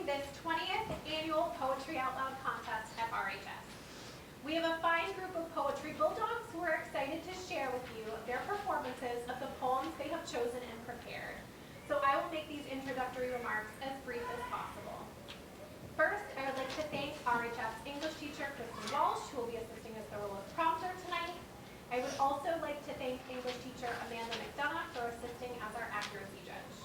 hosting this 20th annual Poetry Out Loud contest at RHS. We have a fine group of poetry bulldogs who are excited to share with you their performances of the poems they have chosen and prepared. So I will make these introductory remarks as brief as possible. First, I would like to thank RHS English teacher Kristen Walsh, who will be assisting as the role of prompter tonight. I would also like to thank English teacher Amanda McDonough for assisting as our accuracy judge.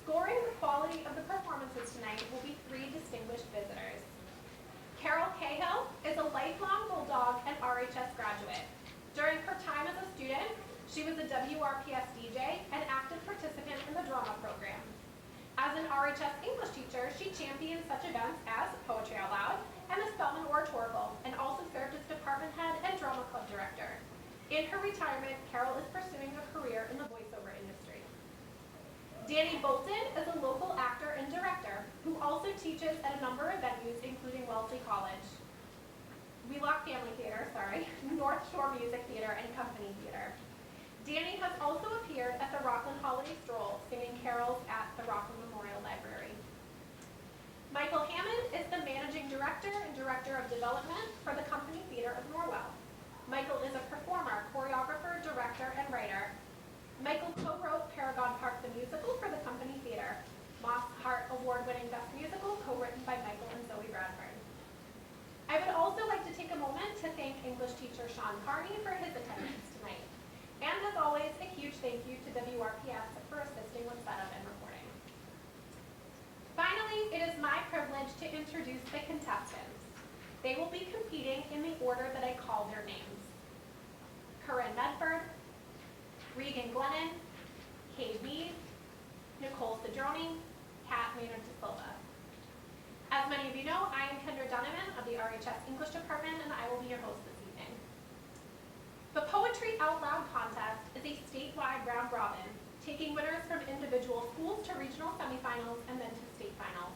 Scoring the quality of the performances tonight will be three distinguished visitors. Carol Cahill is a lifelong Bulldog and RHS graduate. During her time as a student, she was a WRPS DJ and active participant in the drama program. As an RHS English teacher, she championed such events as Poetry Out Loud and the Spelman Oratorical, and also served as department head and drama club director. In her retirement, Carol is pursuing a career in the voiceover industry. Danny Bolton is a local actor and director who also teaches at a number of venues, including Wellesley College, Wheelock Family Theater, North Shore Music Theater, and Company Theater. Danny has also appeared at the Rockland Holiday Stroll, singing carols at the Rockland Memorial Library. Michael Hammond is the managing director and director of development for the Company Theater of Norwell. Michael is a performer, choreographer, director, and writer. Michael co-wrote Paragon Park the Musical for the Company Theater, Moss Hart Award-winning Best Musical, co-written by Michael and Zoe Bradford. I would also like to take a moment to thank English teacher Sean Carney for his attendance tonight. And as always, a huge thank you to WRPS for assisting with setup and recording. Finally, it is my privilege to introduce the contestants. They will be competing in the order that I call their names. Corinne Medford, Regan Glennon, Kay Mead, Nicole Cedrone, Kat Maynard de Silva. As many of you know, I am Kendra Donovan of the RHS English Department, and I will be your host this evening. The Poetry Out Loud contest is a statewide round robin, taking winners from individual schools to regional semifinals and then to state finals.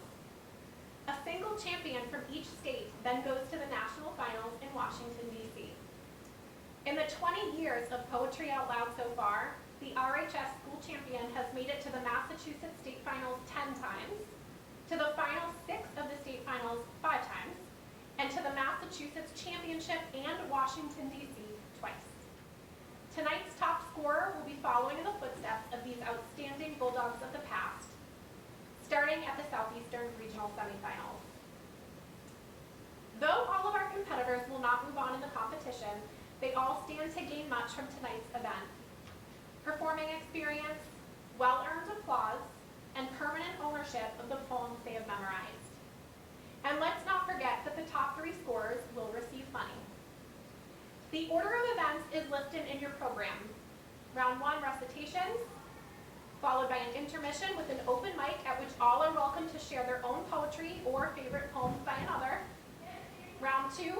A single champion from each state then goes to the national finals in Washington, D.C. In the 20 years of Poetry Out Loud so far, the RHS school champion has made it to the Massachusetts state finals 10 times, to the final 6 of the state finals 5 times, and to the Massachusetts championship and Washington, D.C. twice. Tonight's top scorer will be following in the footsteps of these outstanding Bulldogs of the past, starting at the Southeastern Regional Semifinals. Though all of our competitors will not move on in the competition, they all stand to gain much from tonight's event. Performing experience, well-earned applause, and permanent ownership of the poems they have memorized. And let's not forget that the top 3 scorers will receive money. The order of events is listed in your program. Round 1, recitations, followed by an intermission with an open mic at which all are welcome to share their own poetry or favorite poems by another. Round 2,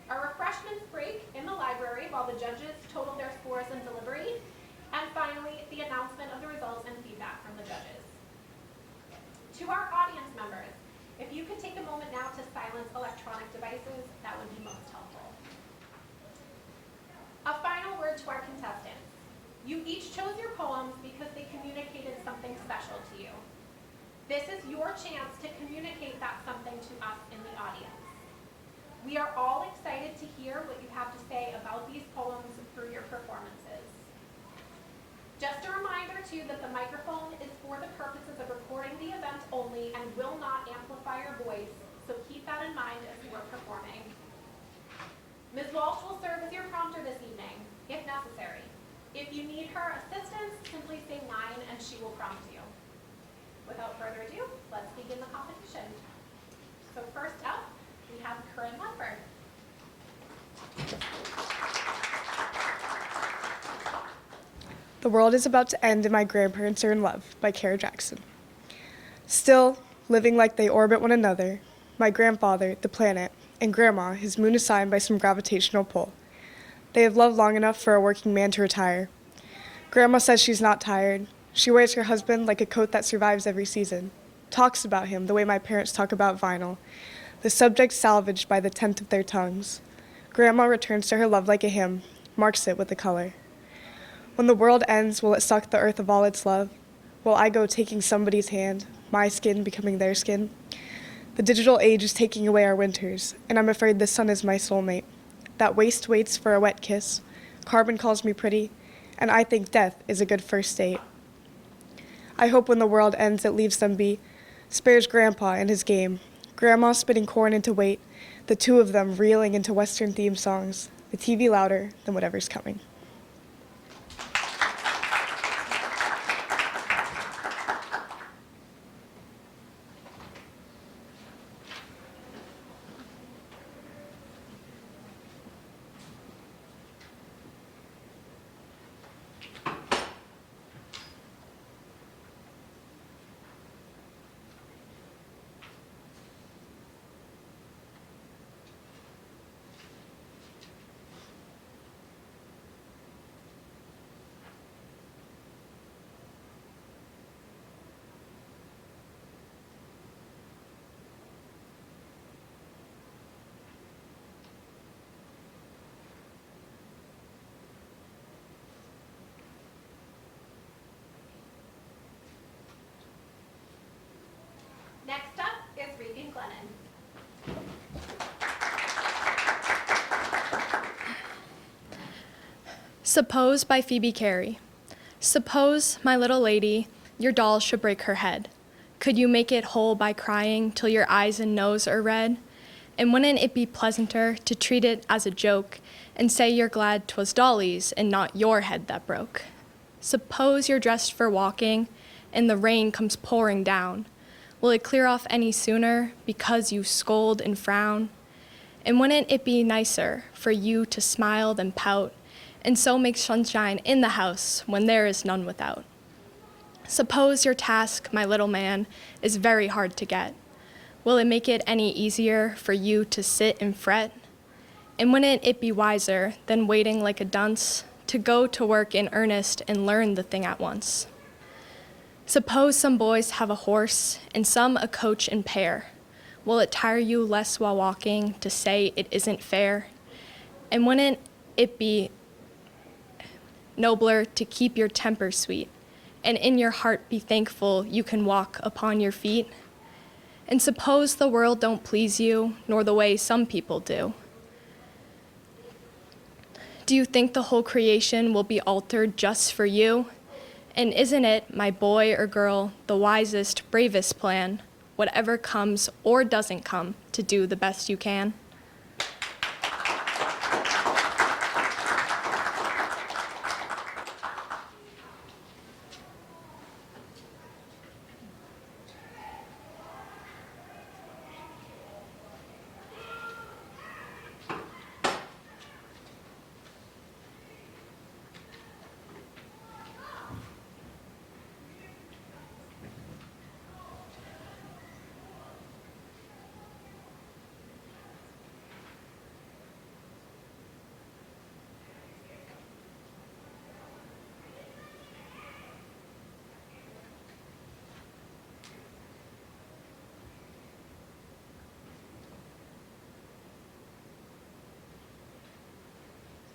a refreshments break in the library while the judges total their scores and deliberate. And finally, the announcement of the results and feedback from the judges. To our audience members, if you could take a moment now to silence electronic devices, that would be most helpful. A final word to our contestants. You each chose your poems because they communicated something special to you. This is your chance to communicate that something to us in the audience. We are all excited to hear what you have to say about these poems through your performances. Just a reminder too that the microphone is for the purposes of recording the event only and will not amplify your voice, so keep that in mind as you are performing. Ms. Walsh will serve as your prompter this evening, if necessary. If you need her assistance, simply say line and she will prompt you. Without further ado, let's begin the competition. So first up, we have Corinne Medford. The world is about to end and my grandparents are in love by Kara Jackson. Still, living like they orbit one another, my grandfather, the planet, and grandma, his moon assigned by some gravitational pull. They have loved long enough for a working man to retire. Grandma says she's not tired. She wears her husband like a coat that survives every season, talks about him the way my parents talk about vinyl, the subject salvaged by the tenth of their tongues. Grandma returns to her love like a hymn, marks it with a color. When the world ends, will it suck the earth of all its love? Will I go taking somebody's hand? my skin becoming their skin. The digital age is taking away our winters, and I'm afraid the sun is my soulmate. That waste waits for a wet kiss, carbon calls me pretty, and I think death is a good first date. I hope when the world ends it leaves them be, spares Grandpa and his game, Grandma spitting corn into weight, the two of them reeling into Western theme songs, the TV louder than whatever's coming. Next up is Regan Glennon. Suppose by Phoebe Cary. Suppose, my little lady, your doll should break her head. Could you make it whole by crying till your eyes and nose are red? And wouldn't it be pleasanter to treat it as a joke and say you're glad 'twas Dolly's and not your head that broke? Suppose you're dressed for walking and the rain comes pouring down. Will it clear off any sooner because you scold and frown? And wouldn't it be nicer for you to smile than pout, and so make sunshine in the house when there is none without? Suppose your task, my little man, is very hard to get. Will it make it any easier for you to sit and fret? And wouldn't it be wiser than waiting like a dunce to go to work in earnest and learn the thing at once? Suppose some boys have a horse and some a coach and pair. Will it tire you less while walking to say it isn't fair? And wouldn't it be nobler to keep your temper sweet, and in your heart be thankful you can walk upon your feet? And suppose the world don't please you, nor the way some people do. Do you think the whole creation will be altered just for you? And isn't it, my boy or girl, the wisest, bravest plan, whatever comes or doesn't come, to do the best you can?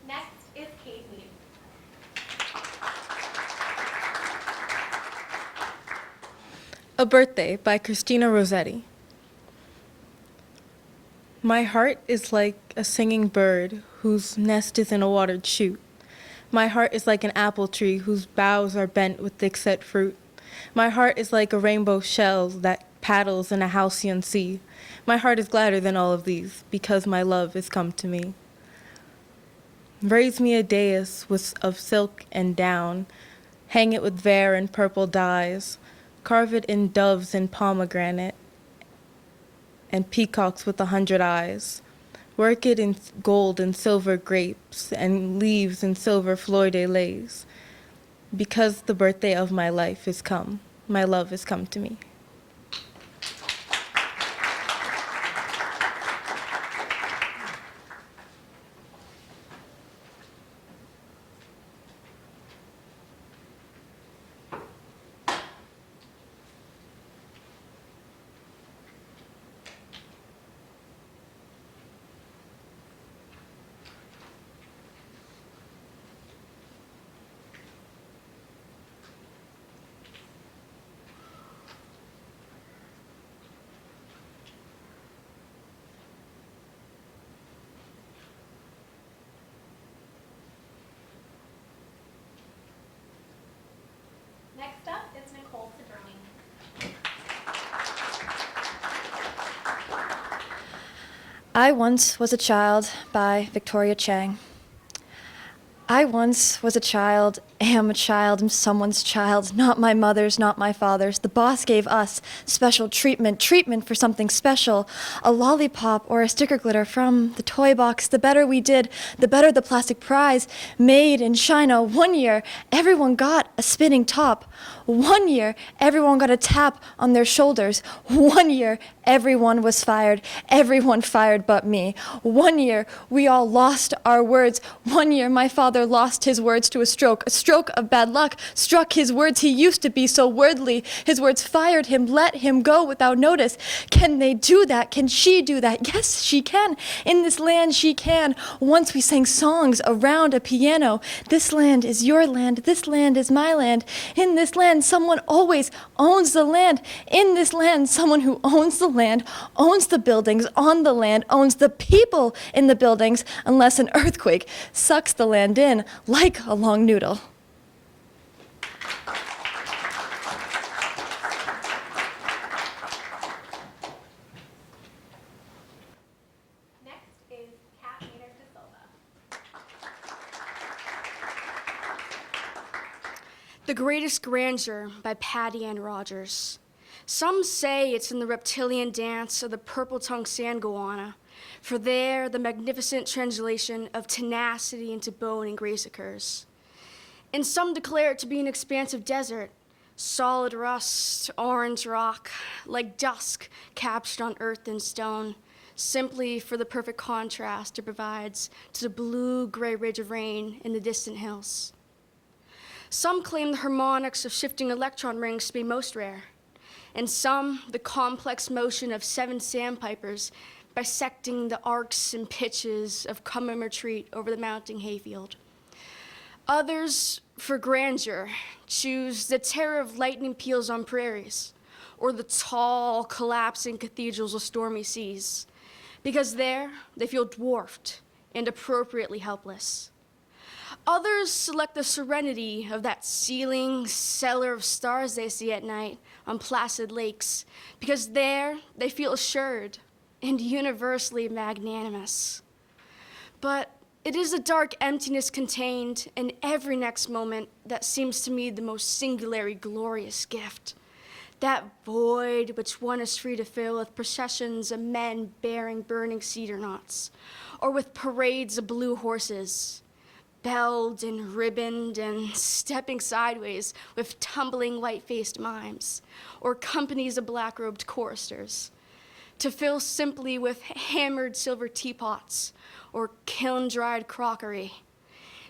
Next is Kate Mead. A Birthday by Christina Rossetti. My heart is like a singing bird whose nest is in a watered shoot. My heart is like an apple tree whose boughs are bent with thick set fruit. My heart is like a rainbow shell that paddles in a halcyon sea. My heart is gladder than all of these because my love is come to me. Raise me a dais of silk and down, hang it with vair and purple dyes, carve it in doves and pomegranate, and peacocks with 100 eyes. Work it in gold and silver grapes, and leaves and silver fleur-de-lis. Because the birthday of my life is come, my love is come to me. I Once Was a Child by Victoria Chang. I once was a child, am a child, am someone's child, not my mother's, not my father's. The boss gave us special treatment for something special, a lollipop or a sticker glitter from the toy box. The better we did, the better the plastic prize. Made in China. 1 year, everyone got a spinning top. 1 year, everyone got a tap on their shoulders. 1 year, everyone was fired. Everyone fired but me. 1 year, we all lost our words. 1 year, my father lost his words to a stroke of bad luck, struck his words. He used to be so wordly. His words fired him, let him go without notice. Can they do that? Can she do that? Yes, she can. In this land, she can. Once we sang songs around a piano. This land is your land. This land is my land. In this land, someone always owns the land. In this land, someone who owns the land, owns the buildings on the land, owns the people in the buildings, unless an earthquake sucks the land in like a long noodle. Next is Kat Maynard de Silva. The Greatest Grandeur by Patty Ann Rogers. Some say it's in the reptilian dance of the purple-tongued sand goanna, for there the magnificent translation of tenacity into bone and grace occurs. And some declare it to be an expansive desert, solid rust, orange rock, like dusk captured on earth and stone, simply for the perfect contrast it provides to the blue-gray ridge of rain in the distant hills. Some claim the harmonics of shifting electron rings to be most rare, and some the complex motion of 7 sandpipers bisecting the arcs and pitches of come and retreat over the mounting hayfield. Others, for grandeur, choose the terror of lightning peals on prairies, or the tall, collapsing cathedrals of stormy seas, because there they feel dwarfed and appropriately helpless. Others select the serenity of that ceiling cellar of stars they see at night on placid lakes, because there they feel assured and universally magnanimous. But it is a dark emptiness contained in every next moment that seems to me the most singularly glorious gift. That void which one is free to fill with processions of men bearing burning cedar knots, or with parades of blue horses, belled and ribboned and stepping sideways with tumbling white-faced mimes, or companies of black-robed choristers, to fill simply with hammered silver teapots or kiln-dried crockery,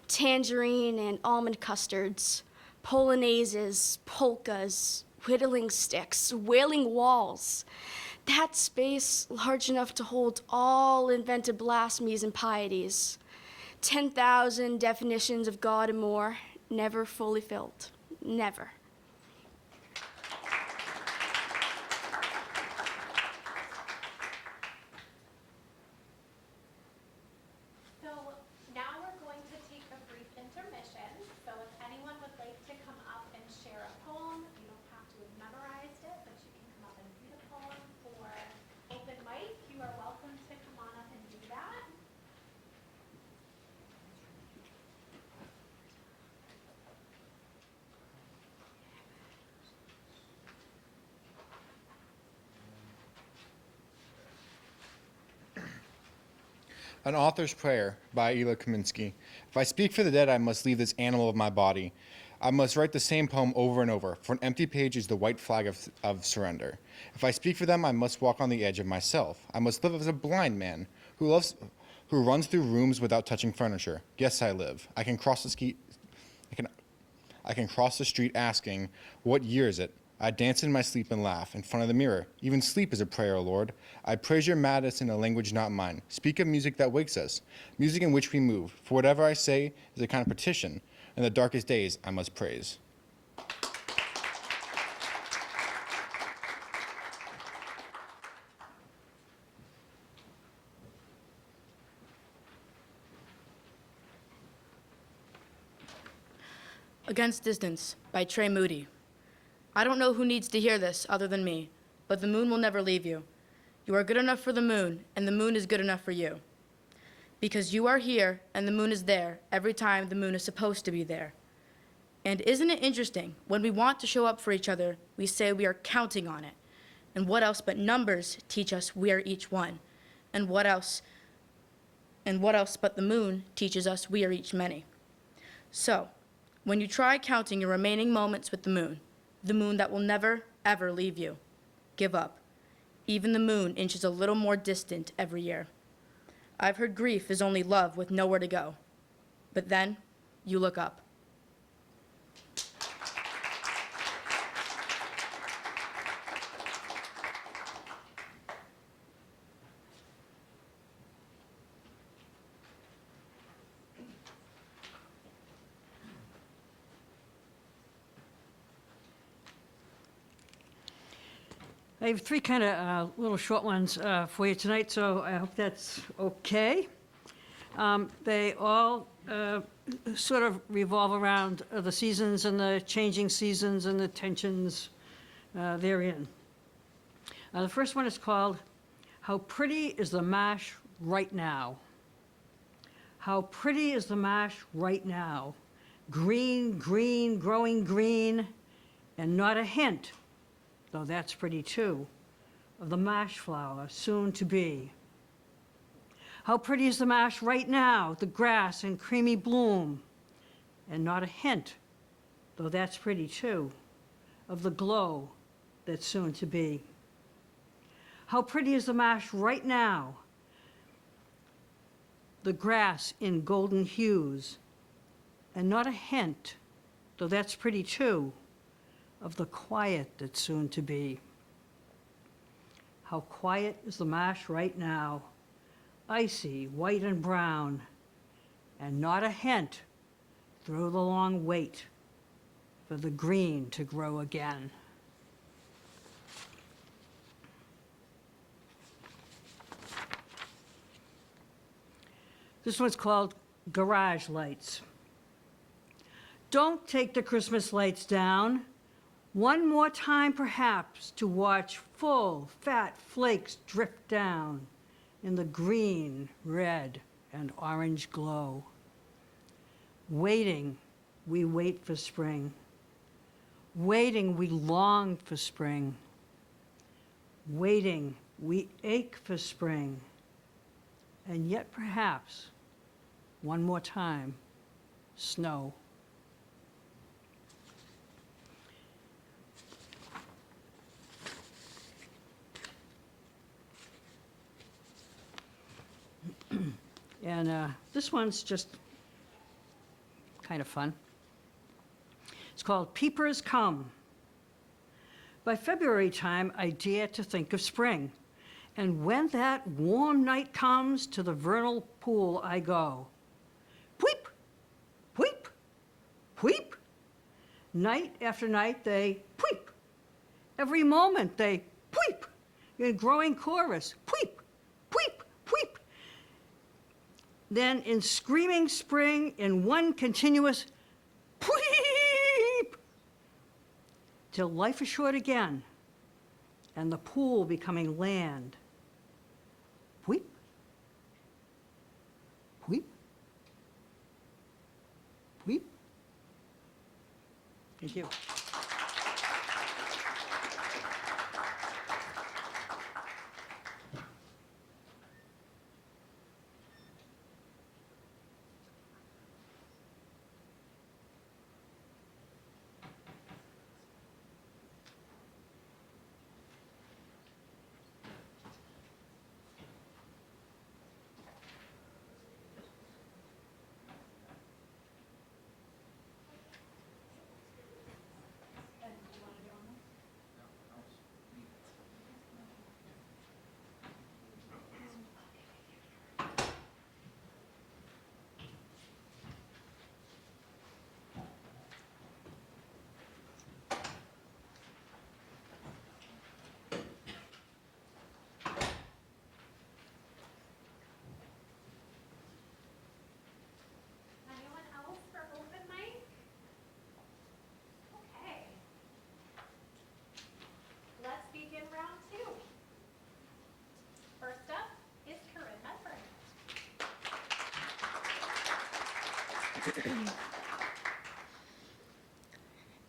tangerine and almond custards, polonaises, polkas, whittling sticks, wailing walls, that space large enough to hold all invented blasphemies and pieties, 10,000 definitions of God and more, never fully filled, never. So now we're going to take a brief intermission. So if anyone would like to come up and share a poem, you don't have to have memorized it, but you can come up and read a poem for open mic. You are welcome to come on up and do that. An Author's Prayer by Ela Kaminsky. If I speak for the dead, I must leave this animal of my body. I must write the same poem over and over, for an empty page is the white flag of surrender. If I speak for them, I must walk on the edge of myself. I must live as a blind man who runs through rooms without touching furniture. Yes, I live. I can cross the street asking, what year is it? I dance in my sleep and laugh in front of the mirror. Even sleep is a prayer, O Lord. I praise your madness in a language not mine. Speak of music that wakes us, music in which we move. For whatever I say is a kind of petition. In the darkest days, I must praise. Against Distance by Trey Moody. I don't know who needs to hear this other than me, but the moon will never leave you. You are good enough for the moon, and the moon is good enough for you. Because you are here, and the moon is there every time the moon is supposed to be there. And isn't it interesting, when we want to show up for each other, we say we are counting on it. And what else but numbers teach us we are each one? And what else but the moon teaches us we are each many? So, when you try counting your remaining moments with the moon that will never, ever leave you, give up. Even the moon inches a little more distant every year. I've heard grief is only love with nowhere to go. But then, you look up. I have three kind of little short ones for you tonight, so I hope that's okay. They all sort of revolve around the seasons and the changing seasons and the tensions therein. The first one is called How Pretty is the Mash Right Now? How pretty is the mash right now? Green, green, growing green, and not a hint, though that's pretty too, of the mash flower soon to be. How pretty is the mash right now, the grass in creamy bloom, and not a hint, though that's pretty too, of the glow that's soon to be. How pretty is the mash right now, the grass in golden hues, and not a hint, though that's pretty too, of the quiet that's soon to be. How quiet is the mash right now, icy, white and brown, and not a hint through the long wait for the green to grow again. This one's called Garage Lights. Don't take the Christmas lights down. One more time, perhaps, to watch full, fat flakes drift down in the green, red, and orange glow. Waiting, we wait for spring. Waiting, we long for spring. Waiting, we ache for spring. And yet, perhaps, one more time, snow. And this one's just kind of fun. It's called Peepers Come. By February time, I dare to think of spring. And when that warm night comes, to the vernal pool I go. Pweep, pweep, pweep. Night after night they pweep. Every moment they pweep. In growing chorus, pweep, pweep, pweep. Then in screaming spring, in one continuous pweep, till life is short again, and the pool becoming land. Pweep, pweep, pweep. Thank you.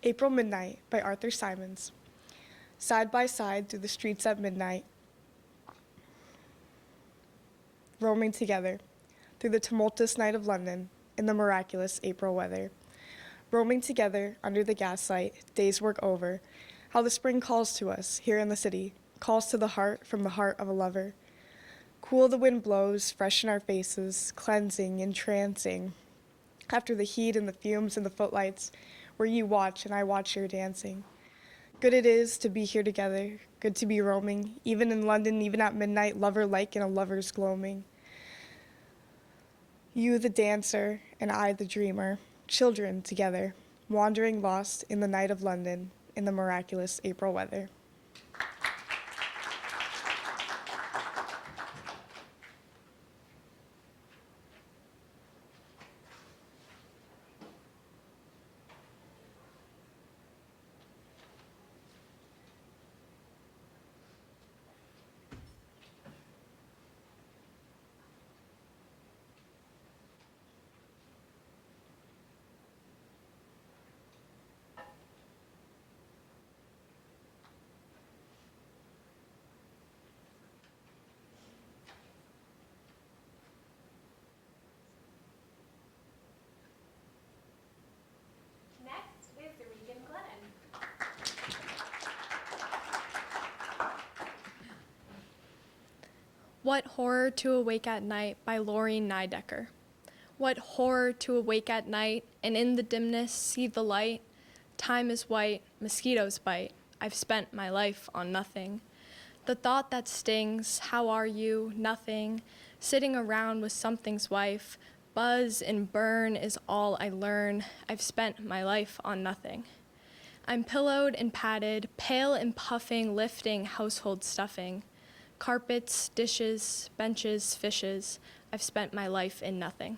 April Midnight by Arthur Symons. Side by side through the streets at midnight, roaming together through the tumultuous night of London in the miraculous April weather. Roaming together under the gaslight, day's work over, how the spring calls to us here in the city, calls to the heart from the heart of a lover. Cool the wind blows, fresh in our faces, cleansing, entrancing. After the heat and the fumes and the footlights, where you watch and I watch your dancing. Good it is to be here together, good to be roaming, even in London, even at midnight, lover-like in a lover's gloaming. You the dancer, and I the dreamer, children together, wandering lost in the night of London, in the miraculous April weather. Next is Regan Glennon. What Horror to Awake at Night by Laureen Nidecker. What horror to awake at night and in the dimness see the light. Time is white, mosquitoes bite. I've spent my life on nothing. The thought that stings, how are you? Nothing. Sitting around with something's wife. Buzz and burn is all I learn. I've spent my life on nothing. I'm pillowed and padded, pale and puffing, lifting household stuffing. Carpets, dishes, benches, fishes. I've spent my life in nothing.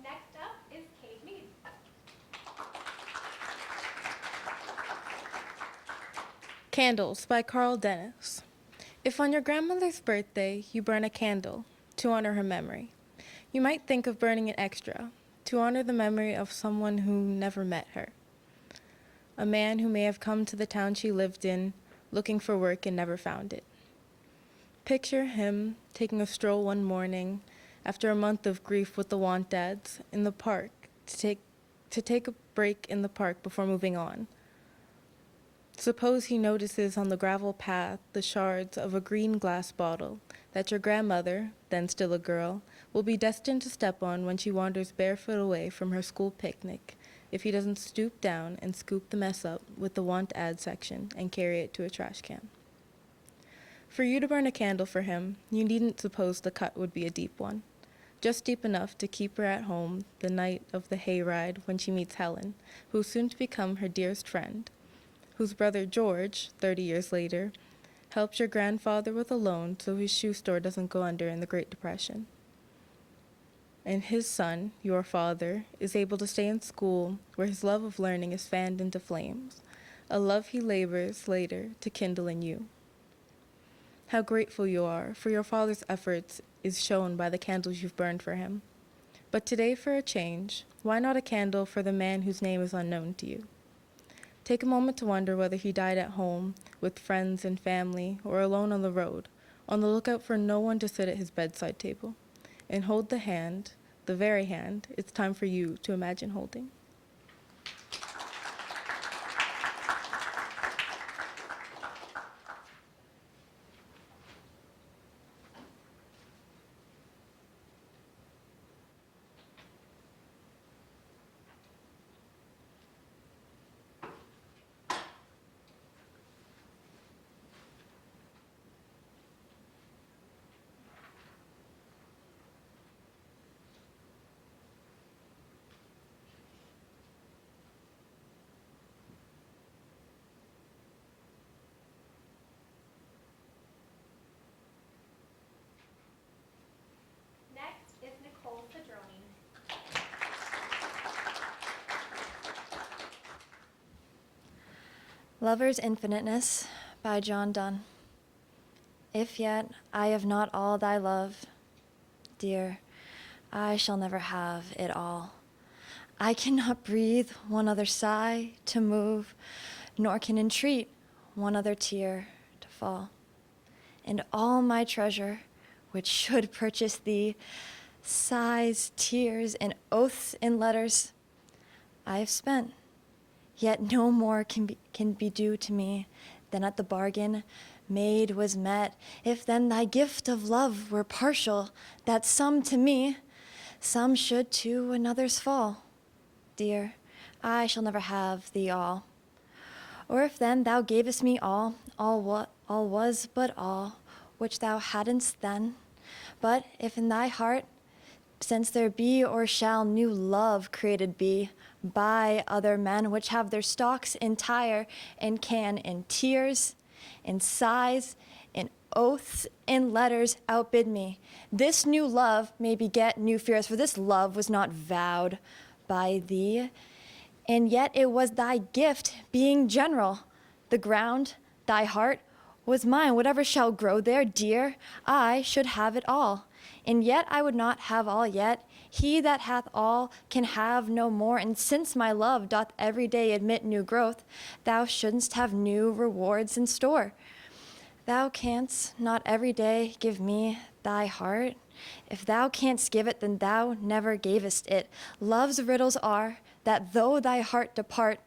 Next up is Kate Mead. Candles by Carl Dennis. If on your grandmother's birthday you burn a candle to honor her memory, you might think of burning an extra to honor the memory of someone who never met her. A man who may have come to the town she lived in looking for work and never found it. Picture him taking a stroll one morning after a month of grief with the want dads in the park to take a break in the park before moving on. Suppose he notices on the gravel path the shards of a green glass bottle that your grandmother, then still a girl, will be destined to step on when she wanders barefoot away from her school picnic if he doesn't stoop down and scoop the mess up with the want ad section and carry it to a trash can. For you to burn a candle for him, you needn't suppose the cut would be a deep one, just deep enough to keep her at home the night of the hayride when she meets Helen, who's soon to become her dearest friend, whose brother George, 30 years later, helped your grandfather with a loan so his shoe store doesn't go under in the Great Depression. And his son, your father, is able to stay in school where his love of learning is fanned into flames, a love he labors later to kindle in you. How grateful you are for your father's efforts is shown by the candles you've burned for him. But today, for a change, why not a candle for the man whose name is unknown to you? Take a moment to wonder whether he died at home, with friends and family, or alone on the road, on the lookout for no one to sit at his bedside table. And hold the hand, the very hand, it's time for you to imagine holding. Lover's Infiniteness by John Donne. If yet I have not all thy love, dear, I shall never have it all. I cannot breathe one other sigh to move, nor can entreat one other tear to fall. And all my treasure, which should purchase thee, sighs, tears, and oaths in letters, I have spent. Yet no more can be due to me than at the bargain made was met. If then thy gift of love were partial, that some to me, some should to another's fall, dear, I shall never have thee all. Or if then thou gavest me all was but all, which thou hadn't then. But if in thy heart, since there be or shall new love created be by other men, which have their stocks entire, and can in tears, in sighs, in oaths, in letters outbid me, this new love may beget new fears, for this love was not vowed by thee, and yet it was thy gift, being general. The ground, thy heart, was mine. Whatever shall grow there, dear, I should have it all. And yet I would not have all yet. He that hath all can have no more. And since my love doth every day admit new growth, thou shouldst have new rewards in store. Thou canst not every day give me thy heart. If thou canst give it, then thou never gavest it. Love's riddles are that though thy heart depart,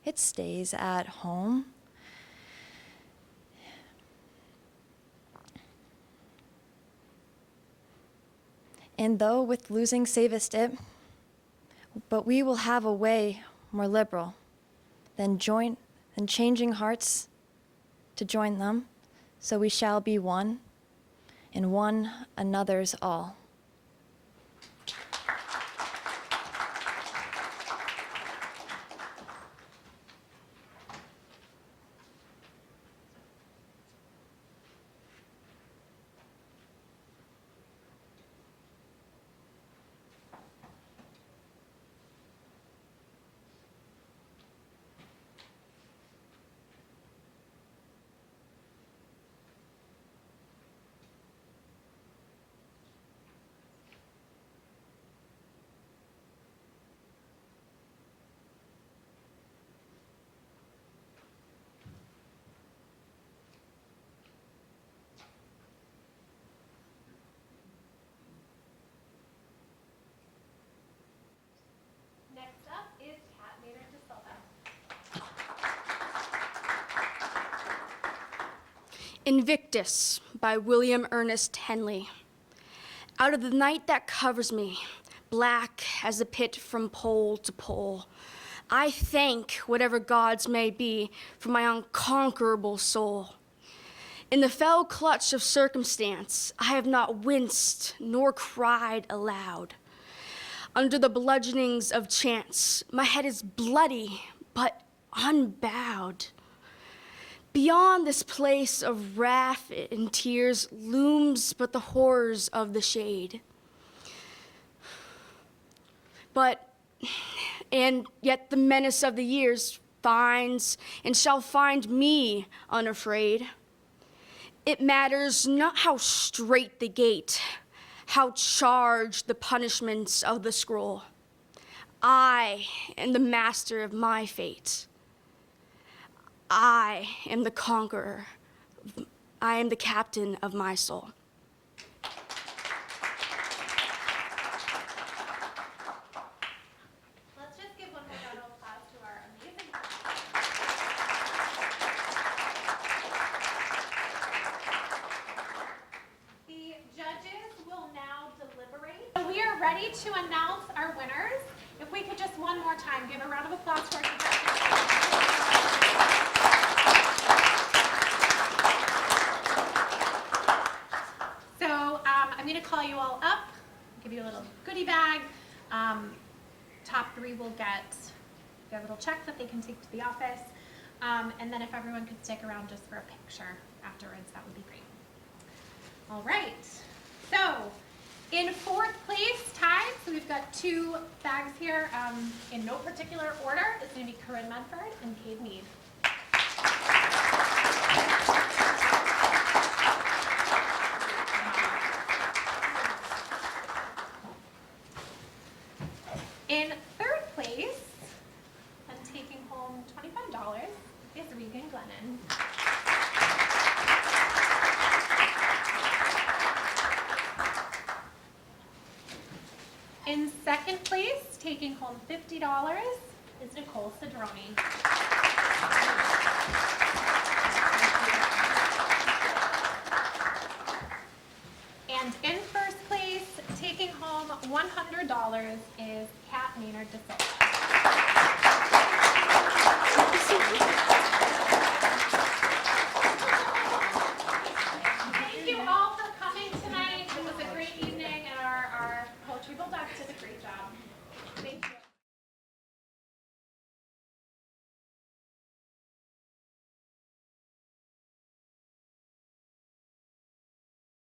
it stays at home. And though with losing savest it, but we will have a way more liberal than changing hearts to join them, so we shall be one, and one another's all. Next up is Kat Maynard de Silva. Invictus by William Ernest Henley. Out of the night that covers me, black as the pit from pole to pole, I thank whatever gods may be for my unconquerable soul. In the fell clutch of circumstance, I have not winced nor cried aloud. Under the bludgeonings of chance, my head is bloody but unbowed. Beyond this place of wrath and tears looms but the horrors of the shade. And yet the menace of the years finds and shall find me unafraid. It matters not how straight the gate, how charged the punishments of the scroll. I am the master of my fate. I am the conqueror. I am the captain of my soul. Let's just give one more round of applause to our amazing The judges will now deliberate. So we are ready to announce our winners. If we could just one more time give a round of applause for our contestants. So I'm going to call you all up, give you a little goodie bag. Top three will get their little check that they can take to the office. And then if everyone could stick around just for a picture afterwards, that would be great. All right. So in fourth place, tied, so we've got two bags here in no particular order. It's going to be Corinne Medford and Cade Mead. In third place, and taking home $25, is Regan Glennon. In second place, taking home $50, is Nicole Cedrone. And in first place, taking home $100, is Kat Maynard DeSilva.